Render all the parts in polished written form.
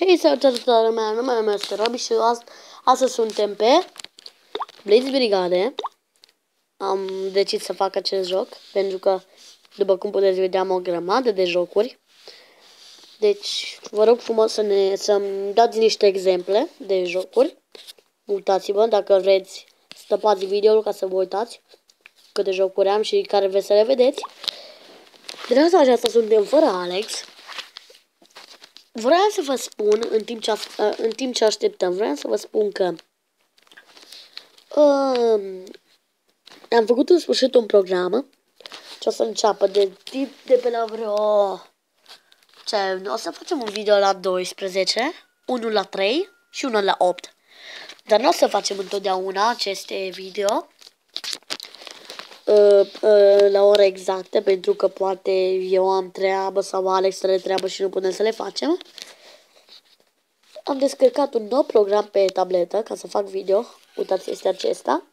Hei, salutare mea, numele meu este Robi și astăzi suntem pe Blitz Brigade. Am decis să fac acest joc pentru că, după cum puteți vedea, am o grămadă de jocuri. Deci, vă rog frumos să-mi dați niște exemple de jocuri. Uitați-vă, dacă vreți, stăpați video-ul ca să vă uitați câte jocuri am și care vreți să le vedeți. De data aceasta suntem fără Alex. Vreau să vă spun, în timp ce așteptăm, vreau să vă spun că am făcut în sfârșit un program ce o să înceapă de pe la vreo... o să facem un video la 12, unul la 3 și unul la 8. Dar nu o să facem întotdeauna aceste video la ora exactă, pentru că poate eu am treabă sau Alex are treabă și nu putem să le facem. Am descărcat un nou program pe tabletă ca să fac video. Uitați, este acesta.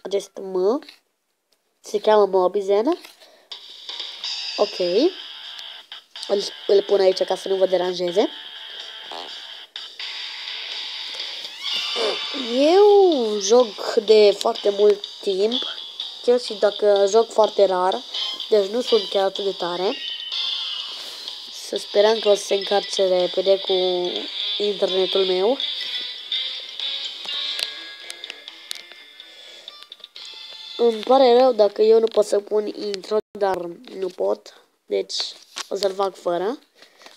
Acest se cheamă Mobizen. Ok. Îl pun aici ca să nu vă deranjeze. Eu joc de foarte mult timp, chiar și dacă joc foarte rar, deci nu sunt chiar atât de tare. Să sperăm că o să se încarce repede cu internetul meu. Îmi pare rău dacă eu nu pot să pun intro, dar nu pot, deci o să-l fac fără.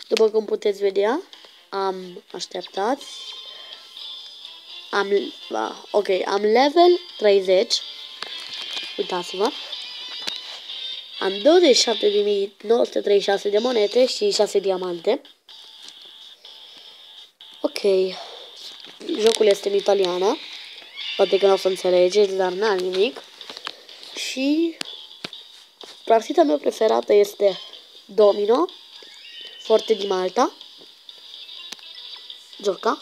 După cum puteți vedea, am am level 30. Uitați-vă. Am 27.936 de monete și 6 diamante. Ok. Jocul este în italiană. Poate că nu o să înțelegeți, dar n-am nimic. Și partida mea preferată este Domino, Forte di Malta. Jocă.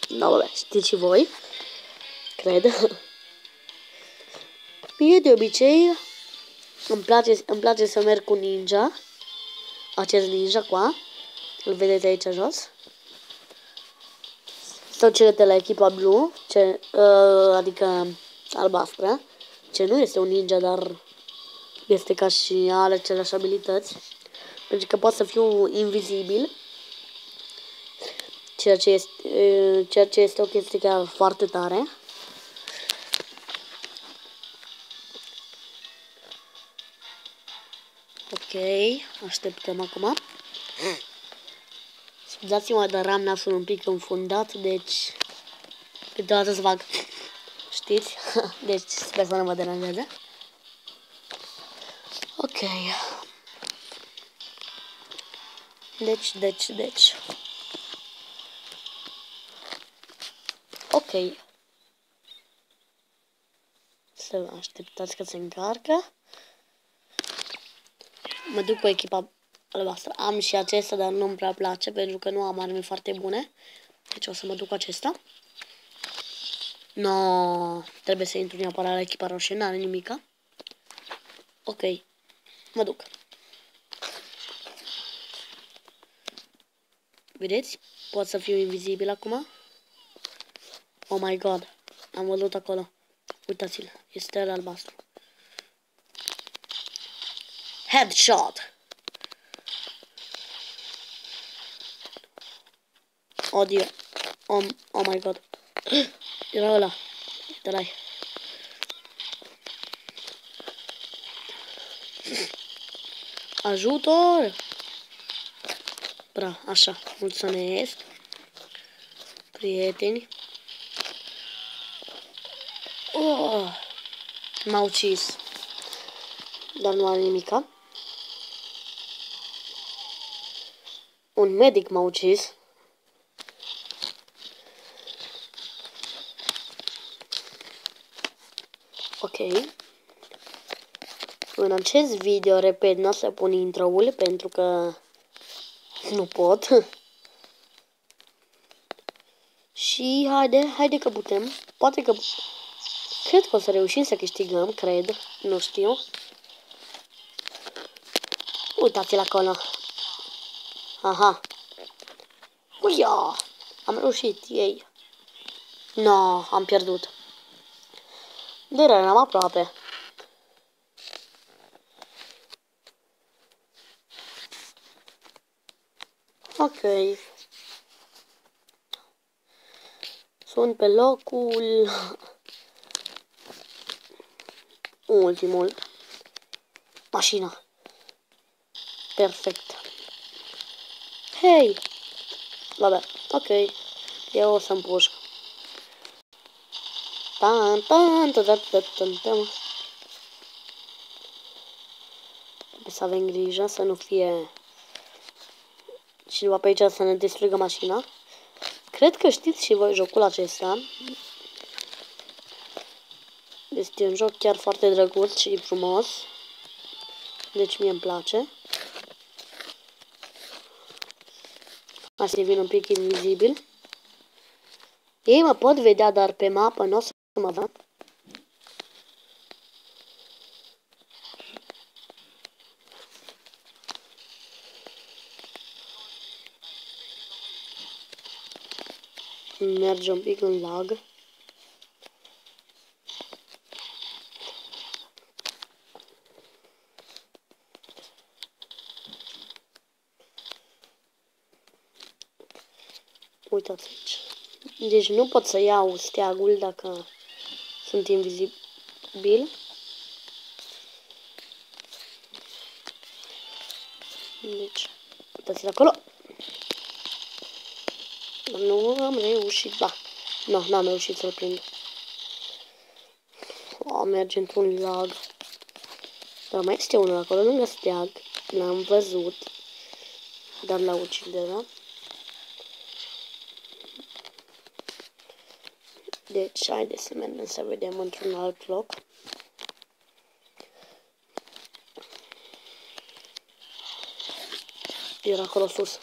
Da, bă, știți și voi. Cred. Mie de obicei îmi place să merg cu ninja. Acest ninja qua. Îl vedeți aici jos. Sau cele de la echipa Blue, adică albastră. Ce nu este un ninja, dar este ca și are aceleași abilități. Pentru că pot să fiu invizibil. Ceea ce este o chestie chiar foarte tare. Ok, așteptăm acum. Scuzați-mă, dar am nasul un pic înfundat, deci câteodată să fac, știți? Deci sper să nu mă deranjeze. Ok. Deci. Ok. Să așteptați că se încarcă. Mă duc cu echipa albastră. Am și acesta, dar nu-mi prea place pentru că nu am arme foarte bune. Deci o să mă duc cu acesta. No, trebuie să intru neapărat la echipa roșie, n-are nimica. Ok, mă duc. Vedeți? Pot să fiu invizibil acum. Oh my god, am văzut acolo. Uitați-l, este el albastru. Headshot! Odio. Oh my god. Era ăla. Uite-l-ai. Ajutor! Bra, așa. Mulțumesc. Prieteni. Oh, m-a ucis. Dar nu are nimica. Un medic m-a ucis. Ok. În acest video, repet, nu o să pun intro-ul pentru că nu pot. Și haide că putem. Poate că... Cred că o să reușim să câștigăm, cred. Nu știu. Uitați-l acolo. Aha. Uia! Am reușit, ei. No, am pierdut. De rău, eram aproape. Ok. Sunt pe locul ultimul. Mașina. Perfect. Hei! Vabbè, ok. Eu o să-mi pușc. Tan, tan, tan, tan, tan, tan. Trebuie să avem grijă să nu fie cineva pe aici să ne distrugă mașina. Cred că știți și voi jocul acesta. Este un joc chiar foarte drăguț și frumos. Deci mie îmi place. Hai să devin un pic invizibil. Ei mă pot vedea, dar pe mapă nu o să mă văd. Merge un pic în lag. Uitați aici. Deci nu pot să iau steagul dacă sunt invizibil. Deci, uitați-l acolo. Nu am reușit, ba. Nu, n-am reușit să-l prind. Merge într-un lag. Dar mai este unul acolo lângă steag. L-am văzut. Dar la uciderea. Deci, haideți să mergem să vedem într-un alt loc. Era acolo sus.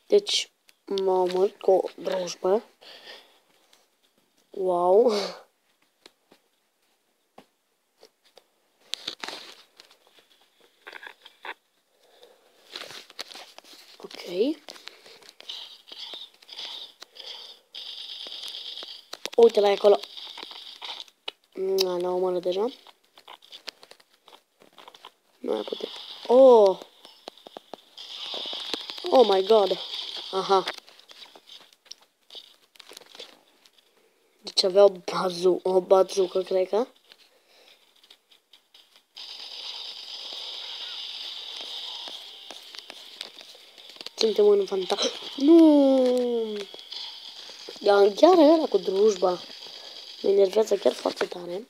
Deci, m-a omorât cu o drujbă. Wow. Ok. Uite-l acolo. N-a omorât deja. Nu mai putem. Oh! Oh my god! Aha! Deci avea o bazucă, cred că. Suntem în fantastic. Nu! Chiar ăla cu drujba. Mă enervează chiar foarte tare.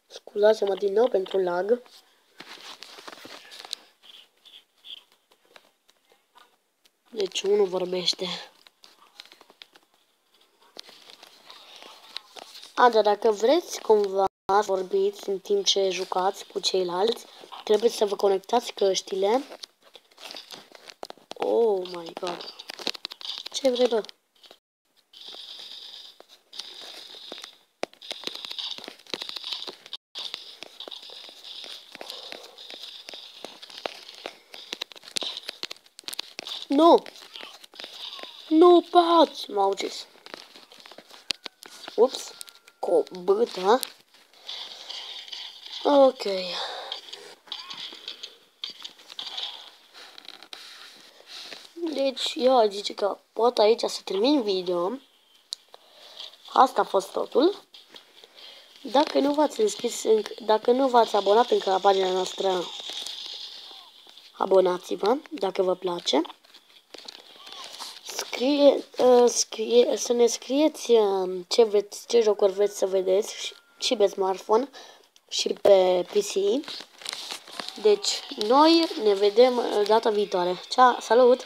Scuzați-mă din nou pentru lag. Deci unul vorbește. Dar dacă vreți cumva să vorbiți în timp ce jucați cu ceilalți, trebuie să vă conectați căștile. Oh my god. Ce vrei, bă? Nu! Nu poți! M-a ucis. Ups! Cu o bâtă. Ok. Deci, eu aș zice că pot aici să termin video. Asta a fost totul. Dacă nu v-ați înscris, dacă nu v-ați abonat încă la pagina noastră, abonați-vă, dacă vă place. Să ne scrieți ce jocuri vreți să vedeți și pe smartphone și pe PC. Deci, noi ne vedem data viitoare. Ciao, salut!